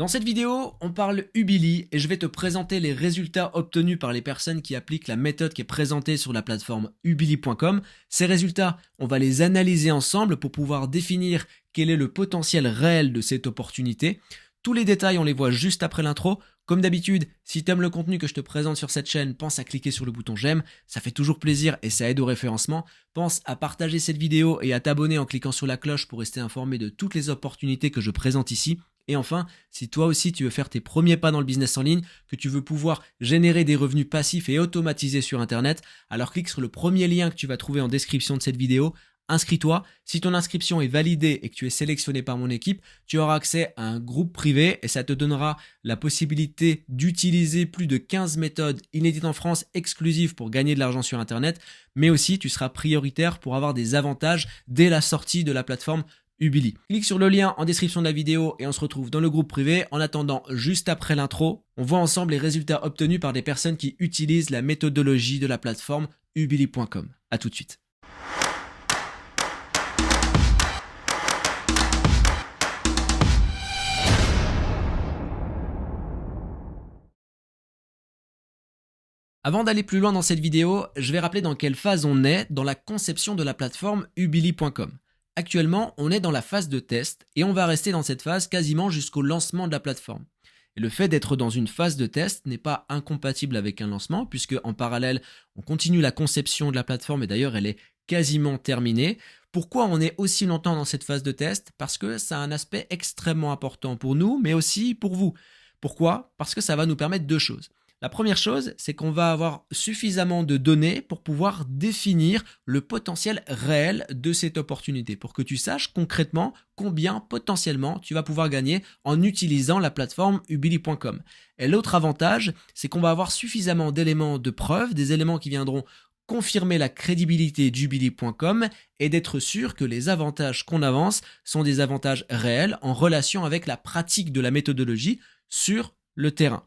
Dans cette vidéo, on parle Ubili et je vais te présenter les résultats obtenus par les personnes qui appliquent la méthode qui est présentée sur la plateforme ubili.com. Ces résultats, on va les analyser ensemble pour pouvoir définir quel est le potentiel réel de cette opportunité. Tous les détails, on les voit juste après l'intro. Comme d'habitude, si tu aimes le contenu que je te présente sur cette chaîne, pense à cliquer sur le bouton j'aime, ça fait toujours plaisir et ça aide au référencement. Pense à partager cette vidéo et à t'abonner en cliquant sur la cloche pour rester informé de toutes les opportunités que je présente ici. Et enfin, si toi aussi tu veux faire tes premiers pas dans le business en ligne, que tu veux pouvoir générer des revenus passifs et automatisés sur Internet, alors clique sur le premier lien que tu vas trouver en description de cette vidéo. Inscris-toi. Si ton inscription est validée et que tu es sélectionné par mon équipe, tu auras accès à un groupe privé et ça te donnera la possibilité d'utiliser plus de 15 méthodes inédites en France exclusives pour gagner de l'argent sur Internet, mais aussi tu seras prioritaire pour avoir des avantages dès la sortie de la plateforme Ubili. Clique sur le lien en description de la vidéo et on se retrouve dans le groupe privé. En attendant, juste après l'intro, on voit ensemble les résultats obtenus par des personnes qui utilisent la méthodologie de la plateforme ubili.com. À tout de suite. Avant d'aller plus loin dans cette vidéo, je vais rappeler dans quelle phase on est dans la conception de la plateforme ubili.com. Actuellement, on est dans la phase de test et on va rester dans cette phase quasiment jusqu'au lancement de la plateforme. Et le fait d'être dans une phase de test n'est pas incompatible avec un lancement puisque en parallèle, on continue la conception de la plateforme et d'ailleurs elle est quasiment terminée. Pourquoi on est aussi longtemps dans cette phase de test? Parce que ça a un aspect extrêmement important pour nous mais aussi pour vous. Pourquoi? Parce que ça va nous permettre deux choses. La première chose, c'est qu'on va avoir suffisamment de données pour pouvoir définir le potentiel réel de cette opportunité, pour que tu saches concrètement combien potentiellement tu vas pouvoir gagner en utilisant la plateforme ubili.com. Et l'autre avantage, c'est qu'on va avoir suffisamment d'éléments de preuve, des éléments qui viendront confirmer la crédibilité d'ubili.com et d'être sûr que les avantages qu'on avance sont des avantages réels en relation avec la pratique de la méthodologie sur le terrain.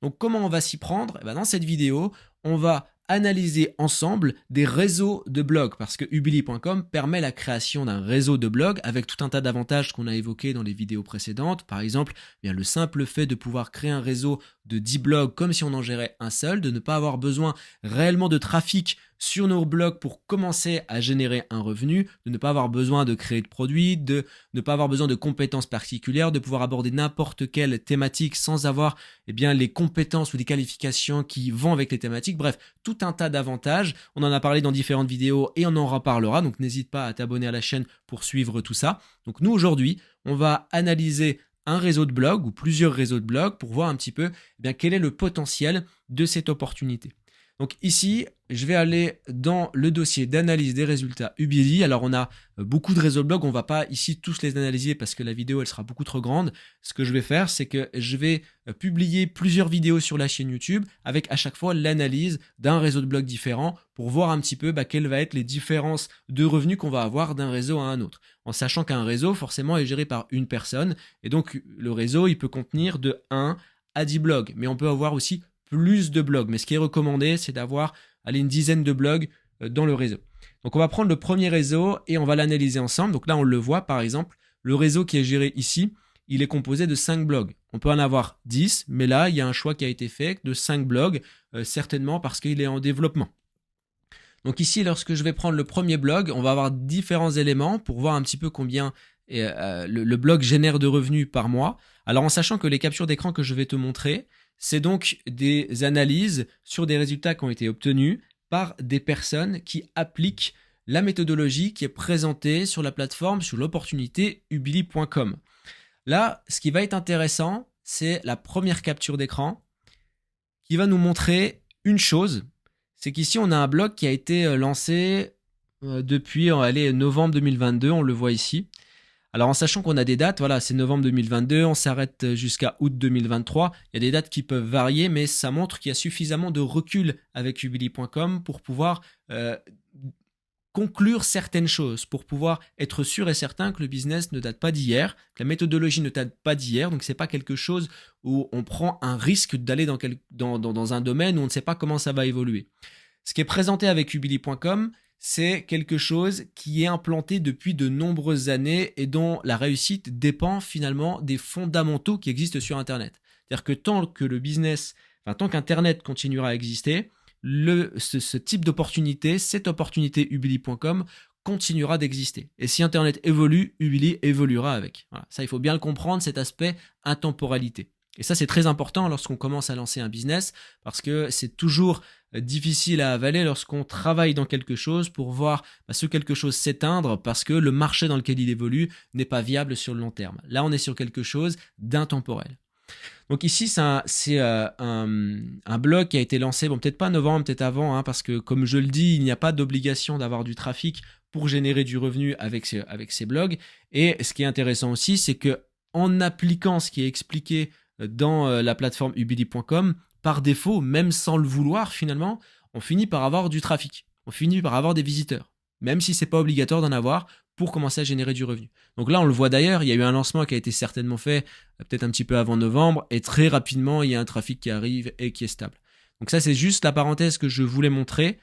Donc comment on va s'y prendre? Dans cette vidéo, on va analyser ensemble des réseaux de blogs parce que ubili.com permet la création d'un réseau de blogs avec tout un tas d'avantages qu'on a évoqués dans les vidéos précédentes. Par exemple, le simple fait de pouvoir créer un réseau de 10 blogs comme si on en gérait un seul, de ne pas avoir besoin réellement de trafic sur nos blogs pour commencer à générer un revenu, de ne pas avoir besoin de créer de produits, de ne pas avoir besoin de compétences particulières, de pouvoir aborder n'importe quelle thématique sans avoir les compétences ou les qualifications qui vont avec les thématiques. Bref, tout un tas d'avantages. On en a parlé dans différentes vidéos et on en reparlera. Donc n'hésite pas à t'abonner à la chaîne pour suivre tout ça. Donc nous aujourd'hui, on va analyser un réseau de blogs ou plusieurs réseaux de blogs pour voir un petit peu quel est le potentiel de cette opportunité. Donc ici, je vais aller dans le dossier d'analyse des résultats Ubili. Alors on a beaucoup de réseaux de blogs, on ne va pas ici tous les analyser parce que la vidéo elle sera beaucoup trop grande. Ce que je vais faire, c'est que je vais publier plusieurs vidéos sur la chaîne YouTube avec à chaque fois l'analyse d'un réseau de blogs différent pour voir un petit peu quelles vont être les différences de revenus qu'on va avoir d'un réseau à un autre. En sachant qu'un réseau forcément est géré par une personne et donc le réseau il peut contenir de 1 à 10 blogs. Mais on peut avoir aussi plus de blogs. Mais ce qui est recommandé, c'est d'avoir une dizaine de blogs dans le réseau. Donc on va prendre le premier réseau et on va l'analyser ensemble. Donc là, on le voit par exemple, le réseau qui est géré ici, il est composé de 5 blogs. On peut en avoir 10, mais là, il y a un choix qui a été fait de 5 blogs, certainement parce qu'il est en développement. Donc ici, lorsque je vais prendre le premier blog, on va avoir différents éléments pour voir un petit peu combien le blog génère de revenus par mois. Alors en sachant que les captures d'écran que je vais te montrer, c'est donc des analyses sur des résultats qui ont été obtenus par des personnes qui appliquent la méthodologie qui est présentée sur la plateforme, sur l'opportunité ubili.com. Là, ce qui va être intéressant, c'est la première capture d'écran qui va nous montrer une chose. C'est qu'ici, on a un blog qui a été lancé depuis novembre 2022, on le voit ici. Alors en sachant qu'on a des dates, voilà, c'est novembre 2022, on s'arrête jusqu'à août 2023. Il y a des dates qui peuvent varier, mais ça montre qu'il y a suffisamment de recul avec ubili.com pour pouvoir conclure certaines choses, pour pouvoir être sûr et certain que le business ne date pas d'hier, que la méthodologie ne date pas d'hier, donc c'est pas quelque chose où on prend un risque d'aller dans un domaine où on ne sait pas comment ça va évoluer. Ce qui est présenté avec ubili.com, c'est quelque chose qui est implanté depuis de nombreuses années et dont la réussite dépend finalement des fondamentaux qui existent sur Internet. C'est-à-dire que tant que le business, tant qu'Internet continuera à exister, ce type d'opportunité, cette opportunité Ubili.com continuera d'exister. Et si Internet évolue, Ubili évoluera avec. Voilà. Ça, il faut bien le comprendre, cet aspect intemporalité. Et ça, c'est très important lorsqu'on commence à lancer un business parce que c'est toujours difficile à avaler lorsqu'on travaille dans quelque chose pour voir ce quelque chose s'éteindre parce que le marché dans lequel il évolue n'est pas viable sur le long terme. Là, on est sur quelque chose d'intemporel. Donc ici, c'est un blog qui a été lancé, bon peut-être pas novembre, peut-être avant, parce que comme je le dis, il n'y a pas d'obligation d'avoir du trafic pour générer du revenu avec ces blogs. Et ce qui est intéressant aussi, c'est que en appliquant ce qui est expliqué dans la plateforme ubili.com, par défaut, même sans le vouloir finalement, on finit par avoir du trafic, on finit par avoir des visiteurs, même si c'est pas obligatoire d'en avoir pour commencer à générer du revenu. Donc là, on le voit d'ailleurs, il y a eu un lancement qui a été certainement fait peut-être un petit peu avant novembre, et très rapidement, il y a un trafic qui arrive et qui est stable. Donc ça, c'est juste la parenthèse que je voulais montrer,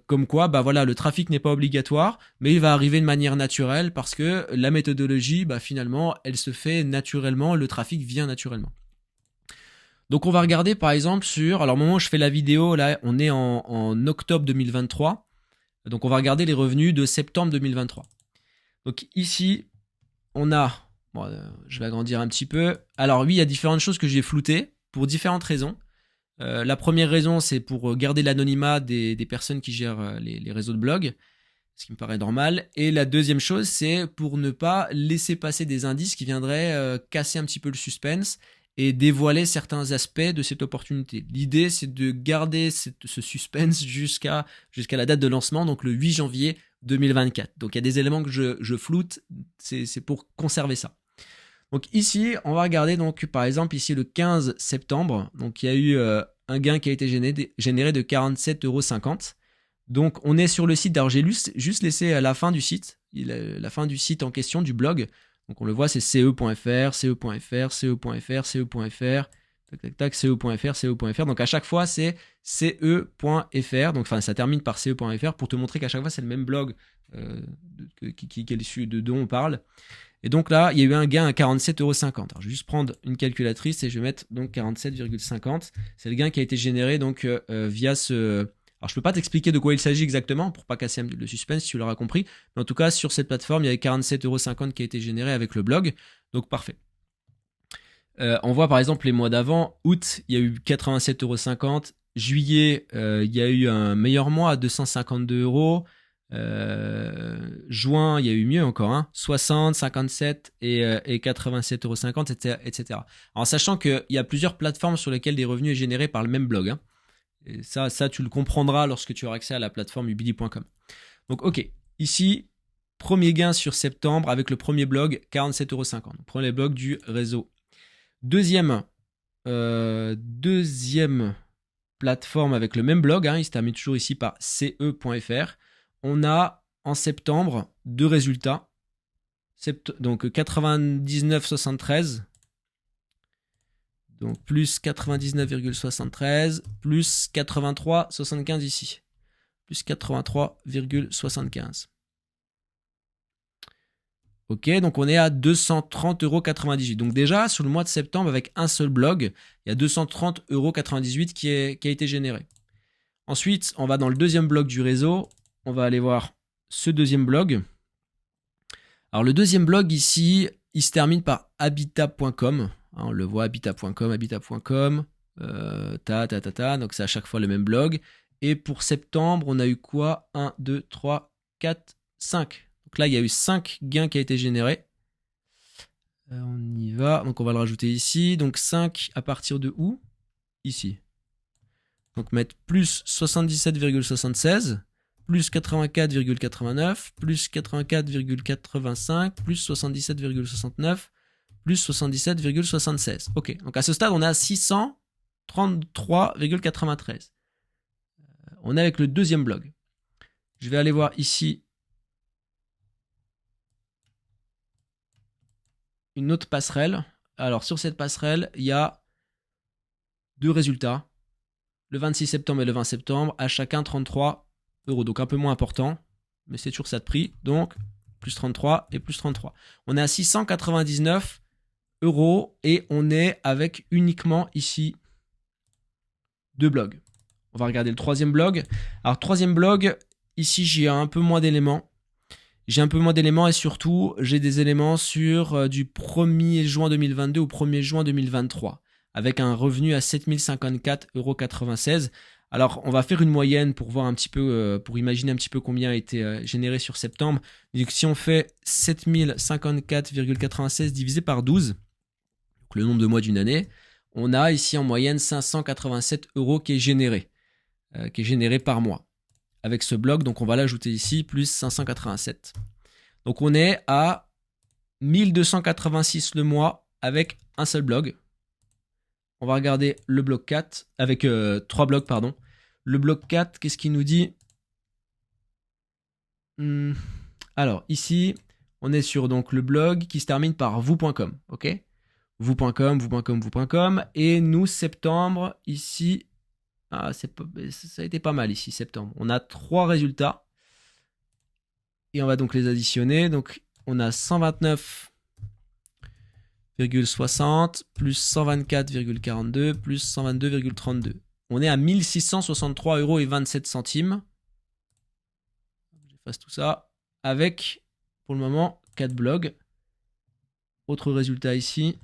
comme quoi, voilà, le trafic n'est pas obligatoire, mais il va arriver de manière naturelle parce que la méthodologie, finalement, elle se fait naturellement, le trafic vient naturellement. Donc on va regarder par exemple alors au moment où je fais la vidéo, là on est en octobre 2023, donc on va regarder les revenus de septembre 2023. Donc ici, on a, je vais agrandir un petit peu, alors oui, il y a différentes choses que j'ai floutées pour différentes raisons. La première raison, c'est pour garder l'anonymat des personnes qui gèrent les réseaux de blog, ce qui me paraît normal. Et la deuxième chose, c'est pour ne pas laisser passer des indices qui viendraient casser un petit peu le suspense et dévoiler certains aspects de cette opportunité. L'idée, c'est de garder ce suspense jusqu'à la date de lancement, donc le 8 janvier 2024. Donc il y a des éléments que je floute, c'est pour conserver ça. Donc ici, on va regarder donc par exemple ici le 15 septembre. Donc il y a eu un gain qui a été généré de 47,50 €. Donc on est sur le site. Alors j'ai juste laissé la fin du site, la fin du site en question, du blog. Donc on le voit, c'est ce.fr, ce.fr, ce.fr, ce.fr, tac tac tac, ce.fr, ce.fr. Donc à chaque fois c'est ce.fr. Donc ça termine par ce.fr pour te montrer qu'à chaque fois c'est le même blog dont on parle. Et donc là, il y a eu un gain à 47,50 €. Alors je vais juste prendre une calculatrice et je vais mettre donc 47,50 €. C'est le gain qui a été généré donc via ce. Alors, je ne peux pas t'expliquer de quoi il s'agit exactement pour pas casser le suspense, si tu l'auras compris. Mais en tout cas, sur cette plateforme, il y avait 47,50 € qui a été généré avec le blog. Donc, parfait. On voit par exemple les mois d'avant. Août, il y a eu 87,50 €. Juillet, il y a eu un meilleur mois à 252 €. Juin, il y a eu mieux encore, 60, 57 et 87,50 €, etc. En sachant qu'il y a plusieurs plateformes sur lesquelles des revenus sont générés par le même blog. Et ça, tu le comprendras lorsque tu auras accès à la plateforme ubili.com. Donc, ok, ici, premier gain sur septembre avec le premier blog, 47,50 €. Premier blog du réseau. Deuxième plateforme avec le même blog, il se termine toujours ici par ce.fr. On a en septembre deux résultats. Donc 99,73. Donc plus 99,73, plus 83,75 ici. Plus 83,75. Ok, donc on est à 230,98 €. Donc déjà, sur le mois de septembre, avec un seul blog, il y a 230,98 € qui a été généré. Ensuite, on va dans le deuxième blog du réseau. On va aller voir ce deuxième blog. Alors le deuxième blog ici, il se termine par habitat.com. On le voit, habitat.com, habitat.com, donc c'est à chaque fois le même blog. Et pour septembre, on a eu quoi? 1, 2, 3, 4, 5. Donc là, il y a eu 5 gains qui ont été générés. On y va, donc on va le rajouter ici. Donc 5 à partir de où? Ici. Donc mettre plus 77,76, plus 84,89, plus 84,85, plus 77,69, plus 77,76. Ok, donc à ce stade, on est à 633,93. On est avec le deuxième blog. Je vais aller voir ici une autre passerelle. Alors sur cette passerelle, il y a deux résultats. Le 26 septembre et le 20 septembre, à chacun 33 €, donc un peu moins important. mais c'est toujours ça de prix. Donc, plus 33 et plus 33. On est à 699 € et on est avec uniquement ici 2 blogs. On va regarder le troisième blog. Alors, troisième blog, ici, j'ai un peu moins d'éléments. J'ai un peu moins d'éléments et surtout, j'ai des éléments sur du 1er juin 2022 au 1er juin 2023 avec un revenu à 7054,96 €. Alors, on va faire une moyenne pour voir un petit peu, pour imaginer un petit peu combien a été généré sur septembre. Donc, si on fait 7054,96 divisé par 12, donc le nombre de mois d'une année, on a ici en moyenne 587 € qui est généré par mois avec ce blog. Donc, on va l'ajouter ici, plus 587. Donc, on est à 1286 le mois avec un seul blog. On va regarder le blog 4 avec 3 blogs, pardon. Le blog 4, qu'est-ce qu'il nous dit? Alors, ici, on est sur donc, le blog qui se termine par vous.com. Ok, vous.com. Et nous, septembre, ici, ça a été pas mal ici, septembre. On a 3 résultats. Et on va donc les additionner. Donc, on a 129,60 plus 124,42 plus 122,32. On est à 1663,27 €. J'efface tout ça. Avec, pour le moment, 4 blogs. Autre résultat ici.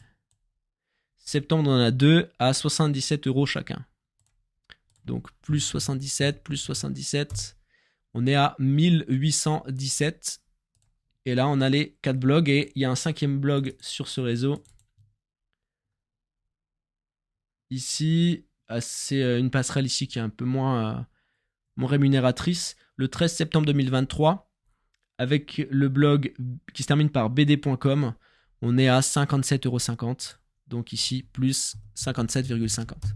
Septembre, on en a 2 à 77 € chacun. Donc, plus 77, plus 77. On est à 1817. Et là, on a les 4 blogs. Et il y a un 5e blog sur ce réseau. Ici, c'est une passerelle ici qui est un peu moins rémunératrice. Le 13 septembre 2023, avec le blog qui se termine par bd.com, on est à 57,50 €. Donc ici, plus 57,50.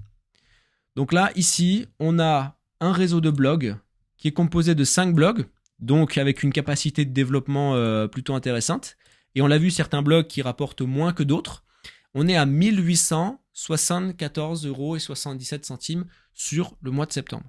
Donc là, ici, on a un réseau de blogs qui est composé de 5 blogs, donc avec une capacité de développement plutôt intéressante. Et on l'a vu, certains blogs qui rapportent moins que d'autres. On est à 1874,77 € sur le mois de septembre.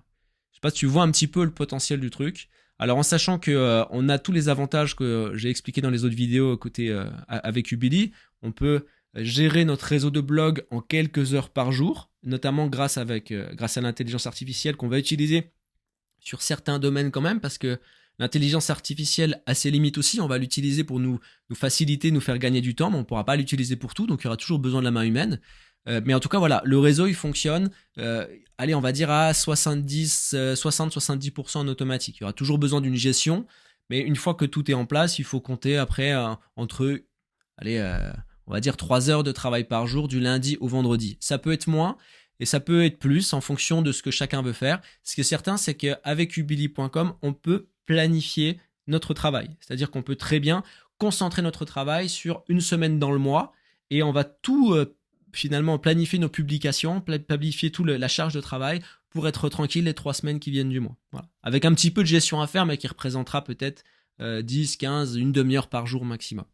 Je ne sais pas si tu vois un petit peu le potentiel du truc. Alors en sachant qu'on a tous les avantages que j'ai expliqués dans les autres vidéos côté avec Ubili, on peut gérer notre réseau de blogs en quelques heures par jour, notamment grâce à l'intelligence artificielle qu'on va utiliser sur certains domaines quand même, parce que l'intelligence artificielle a ses limites aussi. On va l'utiliser pour nous faciliter, nous faire gagner du temps, mais on ne pourra pas l'utiliser pour tout, donc il y aura toujours besoin de la main humaine. Mais en tout cas, voilà, le réseau, il fonctionne, allez, on va dire à 60-70% en automatique. Il y aura toujours besoin d'une gestion, mais une fois que tout est en place, il faut compter après entre, on va dire 3 heures de travail par jour, du lundi au vendredi. Ça peut être moins et ça peut être plus en fonction de ce que chacun veut faire. Ce qui est certain, c'est qu'avec ubili.com, on peut planifier notre travail. C'est-à-dire qu'on peut très bien concentrer notre travail sur une semaine dans le mois et on va tout finalement planifier nos publications, planifier toute la charge de travail pour être tranquille les 3 semaines qui viennent du mois. Voilà. Avec un petit peu de gestion à faire, mais qui représentera peut-être 10, 15, une demi-heure par jour maximum.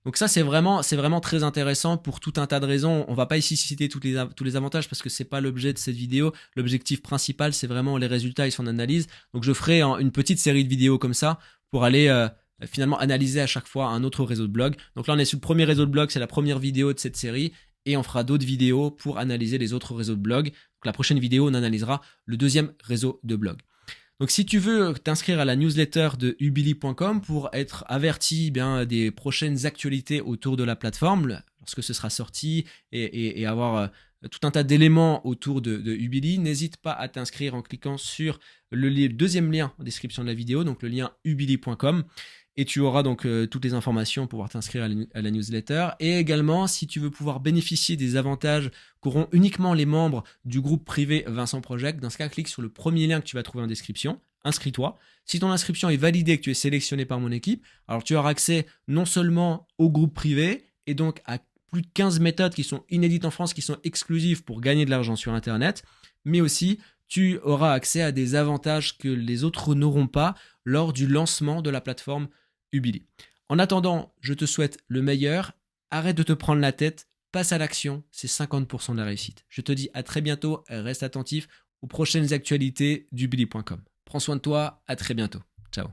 Donc ça, c'est vraiment très intéressant pour tout un tas de raisons. On va pas ici citer tous les avantages parce que c'est pas l'objet de cette vidéo. L'objectif principal, c'est vraiment les résultats et son analyse. Donc je ferai une petite série de vidéos comme ça pour aller finalement analyser à chaque fois un autre réseau de blog. Donc là, on est sur le premier réseau de blog, c'est la première vidéo de cette série. Et on fera d'autres vidéos pour analyser les autres réseaux de blog. Donc la prochaine vidéo, on analysera le deuxième réseau de blog. Donc si tu veux t'inscrire à la newsletter de ubili.com pour être averti des prochaines actualités autour de la plateforme, lorsque ce sera sorti et avoir tout un tas d'éléments autour de Ubili, n'hésite pas à t'inscrire en cliquant sur le deuxième lien en description de la vidéo, donc le lien ubili.com. Et tu auras donc toutes les informations pour pouvoir t'inscrire à la newsletter. Et également, si tu veux pouvoir bénéficier des avantages qu'auront uniquement les membres du groupe privé Vincent Project, dans ce cas, clique sur le premier lien que tu vas trouver en description. Inscris-toi. Si ton inscription est validée et que tu es sélectionné par mon équipe, alors tu auras accès non seulement au groupe privé et donc à plus de 15 méthodes qui sont inédites en France, qui sont exclusives pour gagner de l'argent sur Internet, mais aussi tu auras accès à des avantages que les autres n'auront pas lors du lancement de la plateforme Ubili. En attendant, je te souhaite le meilleur. Arrête de te prendre la tête. Passe à l'action. C'est 50% de la réussite. Je te dis à très bientôt. Reste attentif aux prochaines actualités d'ubili.com. Prends soin de toi. À très bientôt. Ciao.